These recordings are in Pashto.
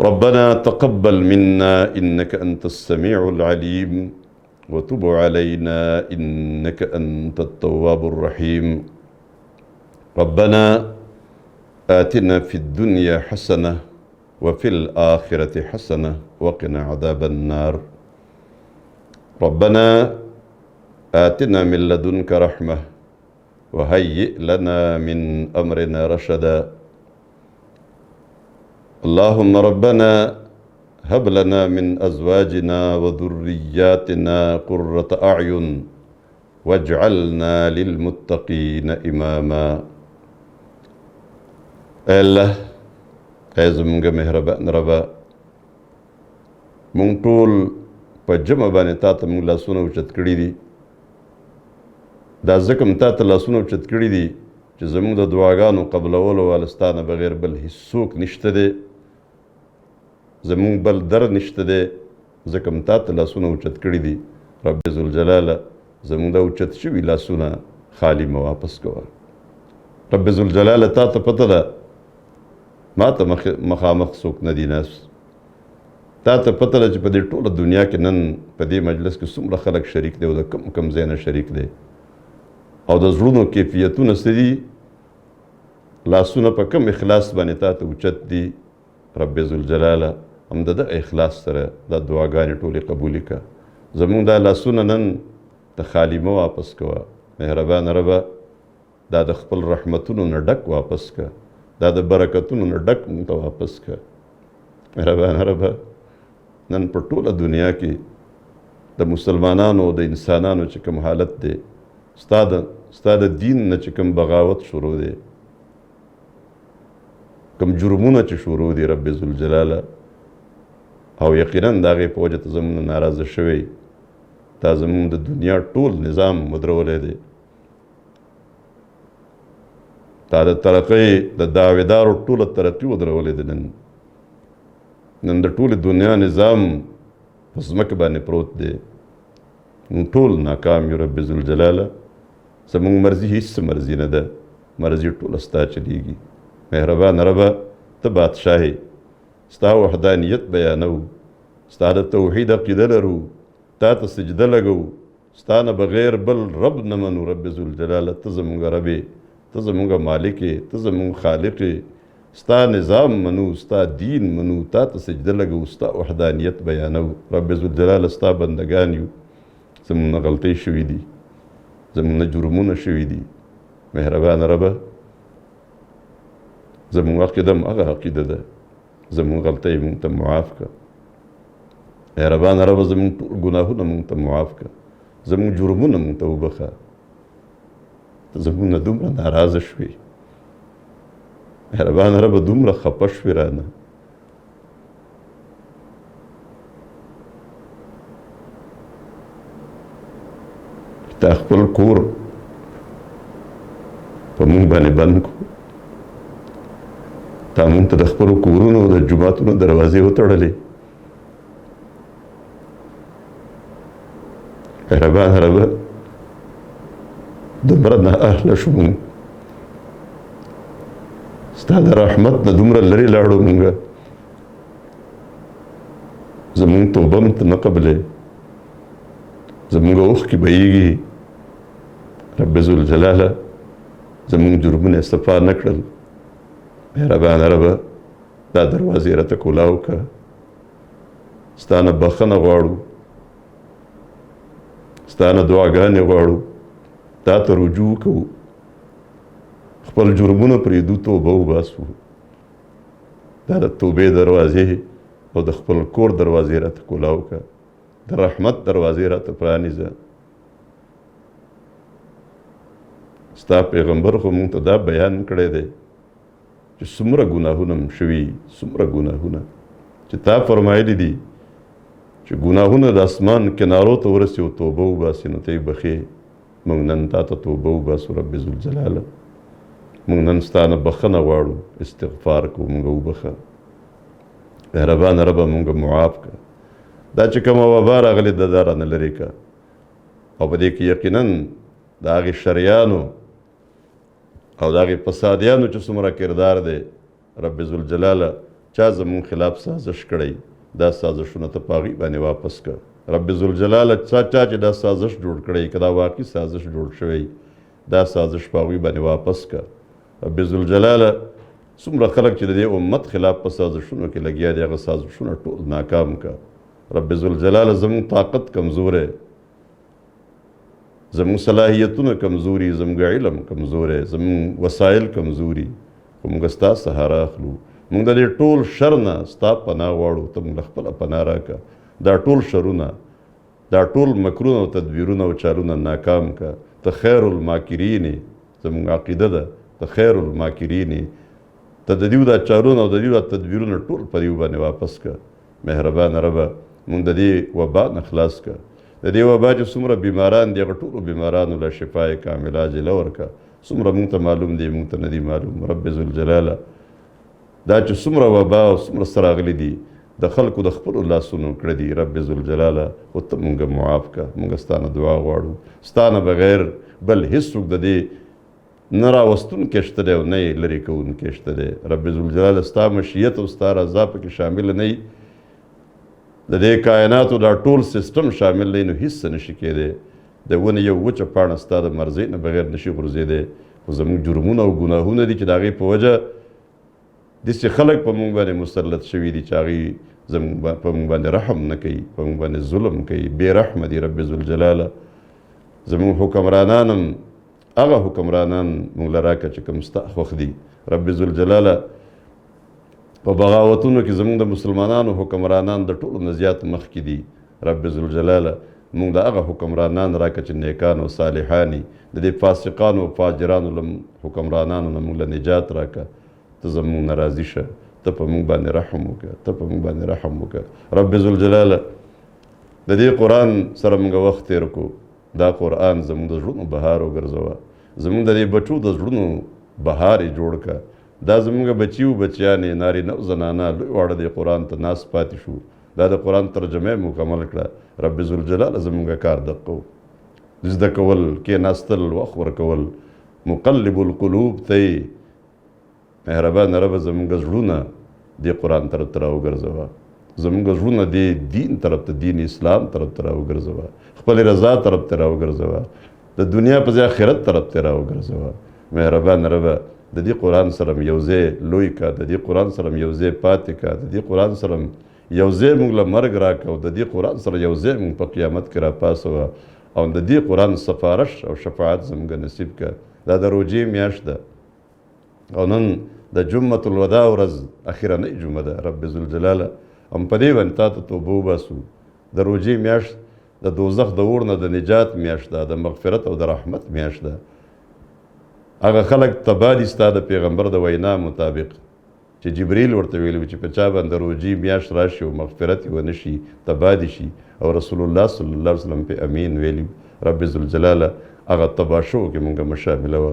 ربنا تقبل منا إنك أنت السميع العليم وتب علينا إنك أنت التواب الرحيم. ربنا آتنا في الدنيا حسنة وفي الآخرة حسنة وقنا عذاب النار. ربنا آتنا من لدنك رحمة وهيئ لنا من أمرنا رشدا. اللهم ربنا هب لنا من أزواجنا وذرياتنا قرة أعين واجعلنا للمتقين إماما. اے اللہ، اے زمونږ مهربان ربا، مونږ ټول په جمع باندې تا ته مونږ لاسونه اوچت کړي دي. دا ځکه م تا ته لاسونه اوچت کړي دي چې زمونږ د دعاګانو قبلولو والا ستا نه بغیر بل هیڅوک نشته دی، زمونږ بل در نشته دی، ځکه م تا ته لاسونه اوچت کړي دي. رب ذوالجلاله، زمونږ دا اوچت شوي لاسونه خالی مه واپس کوه. رب ذوالجلاله، تا ته پته ده ما ته مخامخ څوک نه دي ناست. تا ته پته ده چې په دې ټوله دنیا کې نن په دې مجلس کې څومره خلک شریک دی او د کم کم ځای نه شریک دی، او د زړونو کیفیتونه څه دي، لاسونه په کم اخلاص باندې تا ته اوچت دي. رب ذوالجلاله، هم د دغه اخلاص سره دا دعاګانې ټولې قبولې کړه. زمونږ دا لاسونه نن ته خالي مه واپس کوه. مهربان ربه، دا د خپل رحمتونو نه ډک واپس کړه، دا د برکتونو نه ډک مونږ ته واپس کړه. مهربان ربه، نن په ټوله دنیا کې د مسلمانانو د انسانانو چې کوم حالت دی، ستا د دین نه چې کوم بغاوت شروع دی، کوم جرمونه چې شروع دي، رب ذوالجلاله، او یقینا د هغې په وجه ته زموږ نه ناراضه شوی، تا زموږ د دنیا ټول نظام مدرولی دی. تا د ترقۍ د دعویدارو ټوله ترقي ودرولی دی. نن د ټولې دنیا نظام په ځمکه باندې پروت دی. موږ ټول ناکام یو. رب ذوالجلاله، زموږ مرضي هیڅ مرضي نه ده، مرضي ټوله ستا چلیږي. مهربان ربه، ته بادشاهې، ستا وحدانیت بیانو، ستا د توحید عقیده لرو، تا ته سجده لګو، ستا نه بغیر بل رب نه منو. رب ذوالجلاله، ته زمونږ رب یې، ته زمونږ مالک یې، ته زمونږ خالق یې، ستا نظام منو، ستا دین منو، تا ته سجده لګو، ستا وحدانیت بیانو. رب ذوالجلاله، ستا بندگان یو، زمونږ نه غلطۍ شوي دي، زمونږ نه جرمونه شوي دي. مهربان ربه، زمونږ عقیده هم هغه عقیده ده، زمونږ غلطۍ مونږ ته معاف کړه. مهربان ربه، زمونږ ټول ګناهونه مونږ ته معاف کړه، زمونږ جرمونه مونږ ته وبخه. ته زمونږ نه دومره ناراضه شوې، مهربان ربه، دومره خفه شوې رانه. تا خپل کور په مونږ باندې بند کړو، تا مونږ ته د خپلو کورونو او د جوماتونو دروازې وتړلې. مهربان ربه، دومره نااهله شو مونږ، ستا د رحمت نه دومره لرې لاړو مونږ. زمونږ توبه هم ته نه قبلې، زمونږ اوښکې بهیږي. رب ذوالجلاله، زمونږ جرمونه یې صفا نه کړل. مهربان ربه، دا دروازې راته کولاو که، ستا نه بخښنه غواړو، ستا نه دعاګانې غواړو، تا ته رجوع کوو، خپل جرمونه پرېږدو، توبه وباسو. دا د توبې دروازې او د خپل کور دروازې راته کولاو که، د رحمت دروازې راته پرانیزه. ستا پیغمبر خو مونږ ته دا بیان کړی دی چې څومره ګناهونه م شوي، څومره ګناهونه چې تا فرمایلی دي چې ګناهونه د اسمان کنارو ته ورسي او توبه وباسي نو ته یې بخې. مونږ نن تا ته توبه وباسو. رب ذوالجلاله، مونږ نن ستا نه بخښنه غواړو، استغفار کوو، مونږ وبخه. مهربان ربه، مونږ معاف کړه. دا چې کومه وبا راغلې ده، دا رانه لرې کړه. او په دې کې یقینا د هغې شریانو او د هغې فسادیانو چې څومره کردار دی، رب ذوالجلاله، چا زمون خلاف سازش کړی دا سازشونه ته په هغوی باندې واپس کړه رب ذوالجلاله چا چې دا سازش جوړ کړی که دا واقعي سازش جوړ شوی دا سازش په هغوی باندې واپس کړه رب ذوالجلاله څومره خلک چې د دې امت خلاف په سازشونو کې لګیا دي هغه سازشونه ټول ناکام کړه رب ذوالجلاله زموږ طاقت کمزوری زموږ صلاحیتونه کمزوري زموږ علم کمزوری زموږ وسایل کمزوري خو موږ ستا سهاره اخلو موږ د دې ټول شر نه ستا پناه غواړو ته موږ له خپله پناه راکړه دا ټول شرونه دا ټول مکرونه او تدبیرونه او چالونه ناکام کړه ته خیر الماکرین زموږ عقیده ده ته خیر الماکرین ته د دیو دا چالونه او د دیو دا تدبیرونه ټول په دیو باندې واپس کړه مهربانه ربه موږ د دې وبا نه خلاص کړه د دې وبا چې څومره بیماران دي هغه ټولو بیمارانو له شفای کامله عاجله ورکړه څومره موږ ته معلوم دی موږ ته نه دي معلوم رب ذوالجلاله دا چې څومره وبا او څومره څه راغلي دي د خلکو د خپلو لاسونو کړه دي رب ذوالجلاله خو ته موږ معاف کړه موږ ستا نه دعا غواړو ستا نه بغیر بل هېڅوک د دې نه راوستونکی شته دی او نه یې لرې کوونکی شته دی رب ذوالجلاله ستا مشیت او ستا رضا پکې شامله نه وي د دې کائناتو دا ټول سیسټم شامل دی نو هیڅ څه نشي کېدی د ونې یو وچه پاڼه ستا د مرضۍ نه بغیر نشي غورځېدی خو زموږ جرمونه او ګناهونه دي چې د هغې په وجه داسې خلک په موږ باندې مسلط شوي دي چې هغوی په موږ باندې رحم نه کوي په موږ باندې ظلم کوي بې رحمه دي رب ذوالجلاله زموږ حکمرانان هم هغه حکمرانان موږ له راکړه چې کوم ستا خوښ دي رب ذوالجلاله په بغاوتونو کې زموږ د مسلمانانو حکمرانان د ټولو نه زیات مخکې دي رب ذوالجلاله موږ د هغه حکمرانان راکړه چې نیکان او صالحان د دې فاسقانو او فاجرانو له حکمرانانو نه موږ له نجات راکړه ته زموږ نه راضي شه ته په موږ باندې رحم وکړه ته په موږ باندې رحم وکړه رب ذوالجلاله د دې قرآن سره موږ وخت تېر کړو دا قرآن زموږ د زړونو بهار وګرځوه زموږ د دې بچو د زړونو بهار یې جوړ کړه دا زموږ بچي و بچیانې نارینه او زنانه لوی واړه د قرآن ته ناست پاتې شو دا د قرآن ترجمه یې مکمل کړه رب ذوالجلاله زموږ کار دقه و زده کول کېناستل وخت ورکول مقلب القلوب ته یې مهربانه ربه زموږ زړونه دې قرآن طرف ته راوګرځوه زموږ زړونه دې دین طرف ته دین اسلام طرف ته راوګرځوه خپلې رضا طرف ته راوګرځوه د دنیا په ځای آخرت طرف ته راوګرځوه مهربانه ربه د دې قرآن سره م یو ځای لوی کا د دې قرآن سره م یو ځای پاتې کا د دې قرآن سره م یو ځای موږ له مرګ راکړه او د دې قرآن سره یو ځای موږ په قیامت کې راپاسوه او د دې قرآن سفارش او شفاعت زموږ نصیب کړه دا د روژې میاشت ده او نن د جمعة الوداع ورځ اخرنۍ جمعه ده رب ذوالجلاله هم په دې باندې تا ته توبه وباسو د روژې میاشت د دوزخ د اور نه د نجات میاشت ده د مغفرت او د رحمت میاشت ده هغه خلک تباه دي ستا د پیغمبر د وینا مطابق چې جبریل ورته ویلي و چې په چا باندې روژې میاشت راشي او مغفرت یې ونه شي تباه دي شي او رسول الله صلی الله علیه وسلم په امین ویلي رب ذوالجلاله هغه تباه شوو کې مونږ مه شاملوه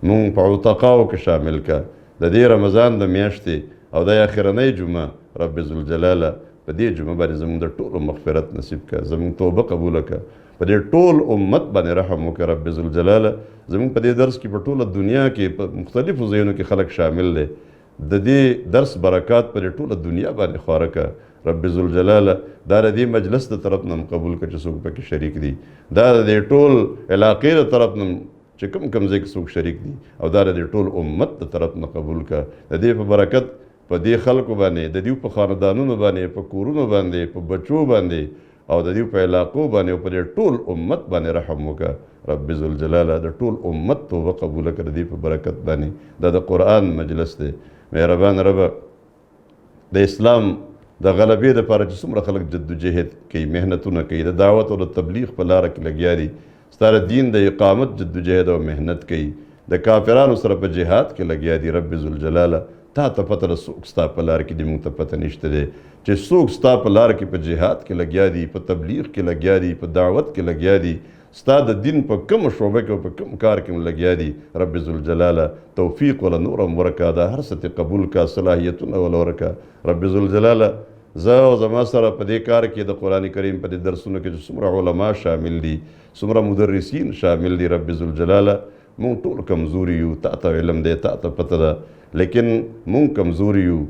مونږ په عتقاو کې شامل که د دې رمضان د میاشتې او د اخرنۍ جمعه رب ذوالجلاله په دې جمعه باندې زموږ د ټولو مغفرت نصیب که زموږ توبه قبوله که په دې ټول امت باندې رحم وکړه رب ذوالجلاله زموږ په دې درس کې په ټوله دنیا کې په مختلفو ځایونو کې خلک شامل دی د دې درس برکات په دې ټوله دنیا باندې خواره که رب ذوالجلاله دا د دې مجلس د طرف نه قبول کړه چې څوک پکې شریک دي دا د دې ټول علاقې د طرف نه چې کوم ځای کې څوک شریک دي او دا د دې ټول امت د طرف نه قبول کړه د دې په برکت په دې خلکو باندې د دې په خاندانونو باندې په کورونو باندې په بچو باندې او د دې په علاقو باندې او په دې ټول امت باندې رحم وکړه رب ذوالجلاله د ټول امت توبه قبوله کړه د دې په برکت باندې دا د قرآن مجلس دی مهربان ربه د اسلام د غلبې دپاره چې څومره خلک جدوجهد کوي محنتونه کوي د دعوت او د تبلیغ په لاره کې لګیا دي ستا د دین د اقامت جدوجهد او محنت کوي د کافرانو سره په جهاد کې لګیا دي رب ذوالجلاله تا ته پته ده څوک ستا په لار کې دي موږ ته پته نشته دی چې څوک ستا په لار کې په جهاد کې لګیا دي په تبلیغ کې لګیا دي په دعوت کې لګیا دي ستا د دین په کوم شعبه کې او په کوم کار کې لګیا دي رب ذوالجلاله توفیق ولا نور هم ورکړه دا هر څه قبول کا صلاحیتونه ولا ورکړه رب ذوالجلاله زه او زما سره په دې کار کې د قرآن کریم په دې درسونو کې چې څومره علما شامل دي څومره مدرسین شامل دي رب ذوالجلاله مونږ ټول کمزوري یو تا ته علم دی تا ته پته ده لیکن مونږ کمزوري یو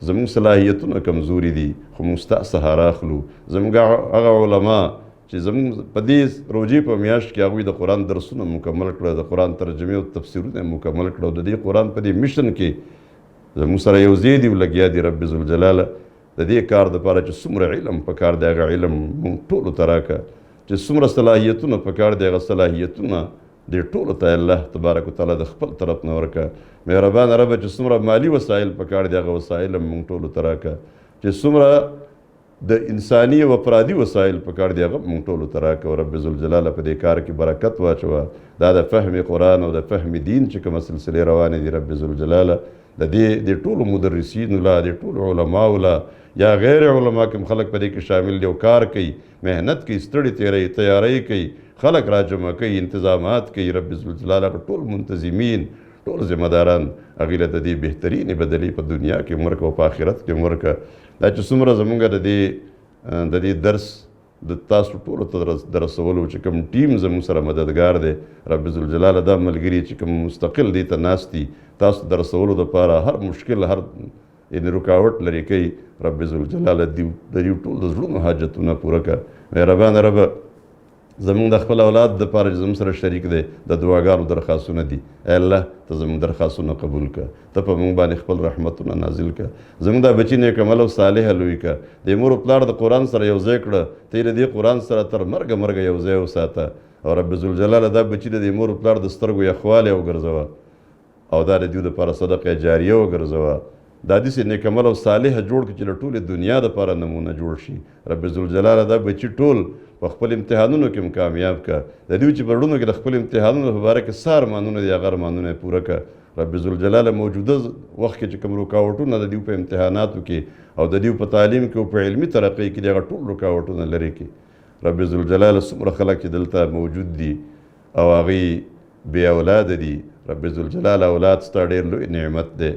زمونږ صلاحیتونه کمزوري دي خو موږ ستا سهارا اخلو. زموږ هغه علما چې زموږ په دې روژې په میاشت کې هغوی د قرآن درسونه مکمل کړه، د قرآن ترجمې او تفسیرونه مکمل کړه، او د دې قرآن په دې میشن کې زموږ سره یو ځای دي او لګیا دي. رب ذوالجلاله د دې کار دپاره چې څومره علم په کار دی هغه علم موږ ټولو ته راکړه، چې څومره صلاحیتونه په کار دی هغه صلاحیتونه دې ټولو ته الله تبارک وتعالی د خپل طرف نه ورکړه. مهربانه ربه چې څومره مالی وسایل په کار دی هغه وسایل هم موږ ټولو ته راکړه، چې څومره د انساني او افرادي وسایل په کار دی هغه موږ ټولو ته راکړه. رب ذوالجلاله په دې کار کې برکت واچوه. دا د فهم قرآن او د فهم دین چې کومه سلسلې روانې دي رب ذوالجلاله د دې ټولو مدرسینو لا، د ټولو علماو لا یا غیر علما کوم خلک په دې کې شامل دي او کار کوي، محنت کوي، ستړي تیری تیاری کوي، خلک راجمع کوي، انتظامات کوي. رب ذوالجلاله ټول منتظمین، ټول ذمہ داران هغوی له د دې بهترینې بدلې په دنیا کې هم ورکړه او په آخرت کې هم ورکړه. دا چې څومره زمونږ د دې درس د تاسو ټولو ته د رسولو چې کوم ټیم زموږ سره مددګار دی رب ذوالجلاله دا ملګري چې کوم مستقل دې ته ناست دي تاسو د رسولو دپاره هر مشکل هر رکاوټ لرې کوي رب ذوالجلاله د دې ټول د زړونو حاجتونه پوره کړه. مهربانه ربه زمونږ د خپل اولاد دپاره چې زموږ سره شریک دی د دعاګانو درخواستونه دي، ای الله ته زموږ درخواستونه قبول کړه، ته په موږ باندې خپل رحمتونه نازل کړه. زموږ دا بچي نیک عمل او صالحه لوی کړه، د مور او پلار د قرآن سره یو ځای کړه، ته یې د دې قرآن سره تر مرګه یو ځای وساته. او رب ذوالجلاله دا بچي د دې مور او پلار د سترګو یخوالی وګرځوه او دا د دوی دپاره صدقه جاریه وګرځوه. دا داسې نیک عمل او صالحه جوړ کړي چې له ټولې دنیا دپاره نمونه جوړ شي. رب ذوالجلاله دا بچي ټول په خپل امتحانونو کې هم کامیاب کړه، د دوی چې په زړونو کې د خپل امتحانونو په باره کې څه ارمانونه دي هغه ارمانونه یې پوره کړه. رب ذوالجلاله موجوده وخت کې چې کوم رکاوټونه د دوی په امتحاناتو کې او د دوی په تعلیم کې او په علمي ترقۍ کې دي هغه ټول رکاوټونه لرې کړي. رب ذوالجلاله څومره خلک چې دلته موجود دي او هغوی بې اولاده دي، رب ذوالجلاله اولاد ستا ډېر لوی نعمت دی،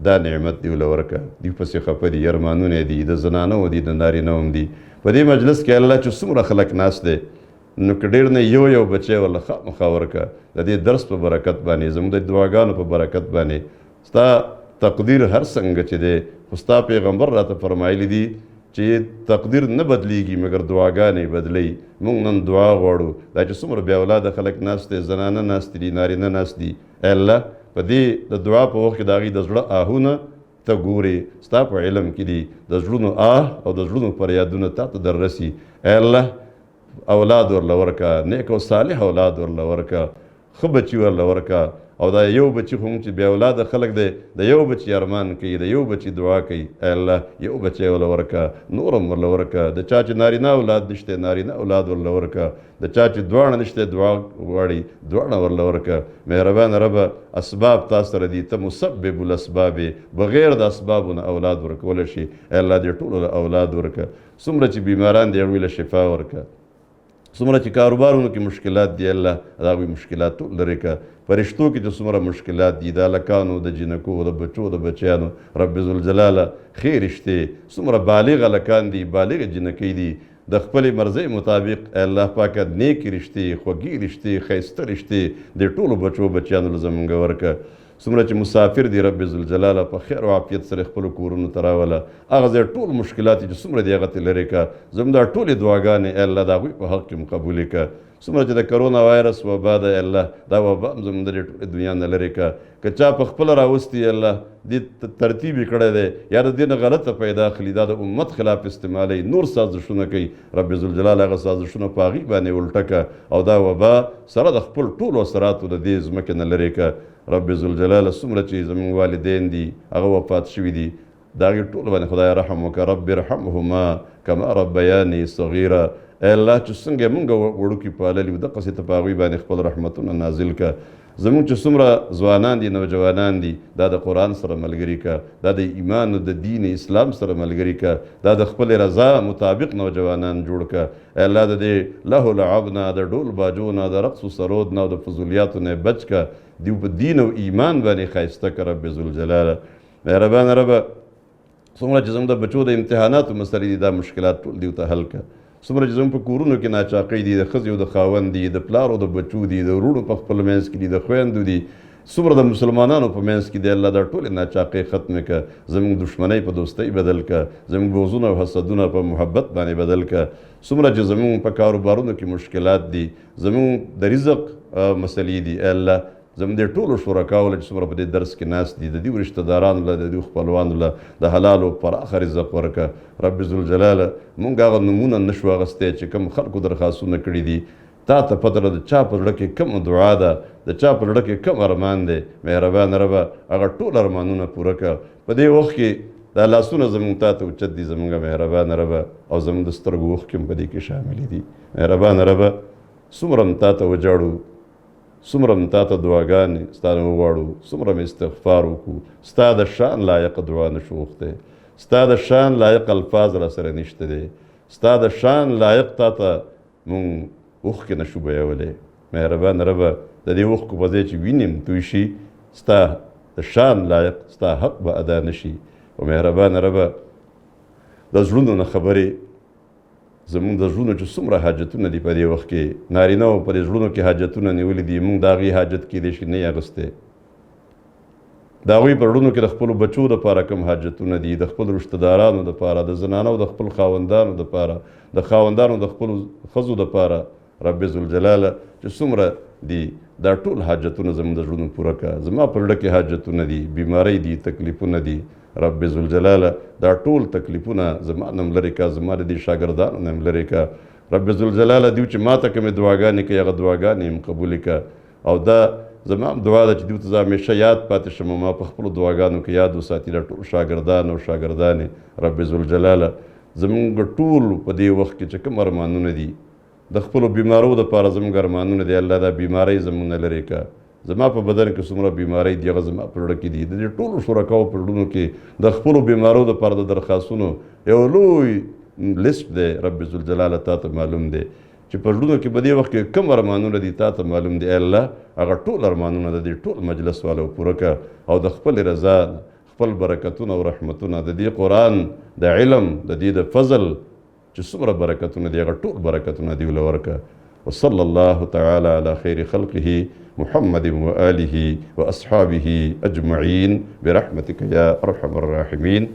دا نعمت دی له ورکه. دوی پسې خفه دي، ارمانونه دي، د زنانو دي، د نارینه هم دي. په دې مجلس کې الله چې څومره خلک ناست دی نو که ډېر نه یو بچی ورله خامخا ورکه د دې درس په برکت باندې، زموږ د دعاګانو په برکت باندې. ستا تقدیر هر څنګه چې دی خو ستا پیغمبر راته فرمایلی دي چې تقدیر نه بدلیږي مګر دعاګانې بدلی. موږ نن دعا غواړو دا چې څومره بې اولاده خلک ناست دی، زنانه ناست دي، نارینه ناست دي، ای الله په دې د دعا په وخت کې د هغوی د زړه آهونه ته ګورې، ستا په علم کې دي، د زړونو او د زړونو فریادونه تا ته در رسي. ای الله اولاد ورله ورکه، نیک او صالح اولاد ورله ورکه، ښه بچي ورله ورکه. او دا یو بچي خو چې بې اولاده خلک دی د یو بچي ارمان کوي، د یو بچي دعا کوي، ای الله یو بچی ورله ورکه، نور هم ورله ورکه. د چا چې نارینه اولاد نشته نارینه اولاد ورله ورکه، د چا چې دواړه نشته دعا غواړي دواړه ورله ورکه. مهربانه ربه اسباب تا سره دي، ته مسبب الاسباب، بغیر د اسبابونه اولاد ورکولی شي. ای الله دې ټولو له اولاد ورکه. څومره چې بیماران دي هغوی له شفا ورکه، څومره چې کاروبارونو کې مشکلات دي الله د هغوی مشکلات ټول لرې کړه. فرشتو کې چې څومره مشکلات دي د هلکانو د جنکو د بچو د بچیانو رب ذوالجلاله ښې رشتې څومره بالغ هلکان دي بالغې جنکۍ دي د خپلې مرضۍ مطابق ای الله پاکه نیکې رشتې خوږې رشتې ښایسته رشتې د ټولو بچو بچیانو له زمونږ ورکړه. څومره چې مسافر دي رب ذوالجلاله په خیر او عافیت سره خپلو کورونو ته راوله، هغه ځای ټول مشکلات چې څومره دي هغه ترې لرې کړه. زموږ دا ټولې دعاګانې ای الله د هغوی په حق کې هم قبولې کړه. څومره چې د کرونا وایرس وبا ده ای الله دا وبا هم زموږ د دې ټولې دنیا نه لرې کړه. که چا په خپله راوستي ای الله دې ترتیب یې کړی دی یا د دې نه غلطه پیدا اخلي، دا د امت خلاف استعمالوي، نور سازشونه کوي، رب ذوالجلاله هغه سازشونه په هغوی باندې الټه کړه او دا وبا سره د خپل ټولو اثراتو د دې ځمکې نه لرې کړه. رب ذوالجلاله څومره چې زموږ والدین دي هغه وفات شوي دي د هغې ټولو باندې خدای رحم وکړه. رب ارحمهما کما ربیاني صغیره. ای الله چې څنګه موږ وړوکي پاللي وو دقسې ته په هغوی باندې خپل رحمتونه نازل کړه. زموږ چې څومره ځوانان دي نوجوانان دي دا د قرآن سره ملګري کړه، دا د ایمان او د دین اسلام سره ملګري کړه، دا د خپل رضا مطابق نوجوانان جوړ کړه. ای الله د دې لهو لعب نه، د ډول باجو نه، د رقص و سرود نه او د فضولیاتو نه بچ کړه، دوی په دین او ایمان باندې ښایسته کړه رب ذوالجلاله. مهربانه ربه څومره چې زموږ د بچو د امتحاناتو مسلې دي دا مشکلات ټول دوی ته حل کړه. څومره چې زموږ په کورونو کې ناچاقۍ دي، د ښځې او د خاوند دي، د پلار او د بچو دي، د وروڼو په خپل منځ کې دي، د خویندو دي، څومره د مسلمانانو په منځ کې دی الله دا ټولې ناچاقۍ ختمې که زموږ دښمنۍ په دوستۍ بدل که زموږ بغضونه او حسدونه په محبت باندې بدل که څومره چې زموږ په کاروبارونو کې مشکلات دي زموږ د رزق مسلې دي ای الله زموږ د ټولو شرکاو له چې څومره په دې درس کې ناست دي د دې رشته دارانو له د دې خپلوانو له د حلالو پراخه رزق ورکه رب ذوالجلاله مونږ هغه نومونه نشو اخیستی چې کوم خلکو درخواستونه کړي دي تا ته پته ده د چا په زړه کې کومه دعا ده د چا په زړه کې کوم ارمان دی مهربانه ربه هغه ټول ارمانونه پوره کړه په دې وخت کې دا لاسونه زموږ تا ته اوچت دي زموږ مهربانه ربه او زموږ د سترګو اوښکې هم په دې کې شاملې دي مهربانه ربه څومره هم تا ته وجاړو څومره هم تا ته دعاګانې ستا نه وغواړو څومره مې استغفار وکړو ستا د شان لایق دعا نشو غوښتی ستا د شان لایق الفاظ را سره نشته دی ستا د شان لایق تا ته مونږ اوښکې نشو بیولی مهربانه ربه د دې اوښکو په ځای چې وینې توی شي ستا د شان لایق ستا حق به ادا نشي او مهربانه ربه د زړونو نه خبرې زموږ د زړونو چې څومره حاجتونه دي په دې وخت کې نارینهو په دې زړونو کې حاجتونه نیولي دي مونږ د هغې حاجت کیدی شي نه یې اخیستی د هغوی په زړونو کې د خپلو بچو دپاره کوم حاجتونه دي د خپلو رشته دارانو دپاره د زنانو د خپل خاوندانو دپاره د خاوندانو د خپلو ښځو دپاره رب ذوالجلاله چې څومره دي دا ټول حاجتونه زموږ د زړونو پوره کړه زما په زړه کې حاجتونه دي بیمارۍ دي تکلیفونه دي رب ذوالجلاله دا ټول تکلیفونه زما نه هم لرې کړه زما د دې شاګردانو نه هم لرې کړه رب ذوالجلاله دیو چې ما ته کومې دعاګانې کوي هغه دعاګانې هم قبولې کړه او دا زما هم دعا ده چې دیو ته زه همیشه یاد پاتې شم ما په خپلو دعاګانو کې یاد وساتي دا ټول شاګردان او شاګردانې رب ذوالجلاله زموږ ټول په دې وخت کې چې کوم ارمانونه دي د خپلو بیمارو دپاره زموږ ارمانونه دی الله دا بیمارۍ زموږ نه لرې کړه زما په بدن کې څومره بیمارۍ دي هغه زما په زړه کې دي د دې ټولو شرکاو په زړونو کې د خپلو بیمارو دپاره د درخواستونو یو لوی لیسټ دی رب ذوالجلاله تا ته معلوم دی چې په زړونو کې په دې وخت کې کوم ارمانونه دي تا ته معلوم دی ای الله هغه ټول ارمانونه د دې ټول مجلس والو پوره کړه او د خپل رضا خپل برکتونه او رحمتونه د دې قرآن د علم د دې د فضل چې څومره برکتونه دي هغه ټول برکتونه دي له ورکړه وصلى الله تعالى على خير خلقه محمد وآله وأصحابه أجمعين برحمتك يا أرحم الراحمين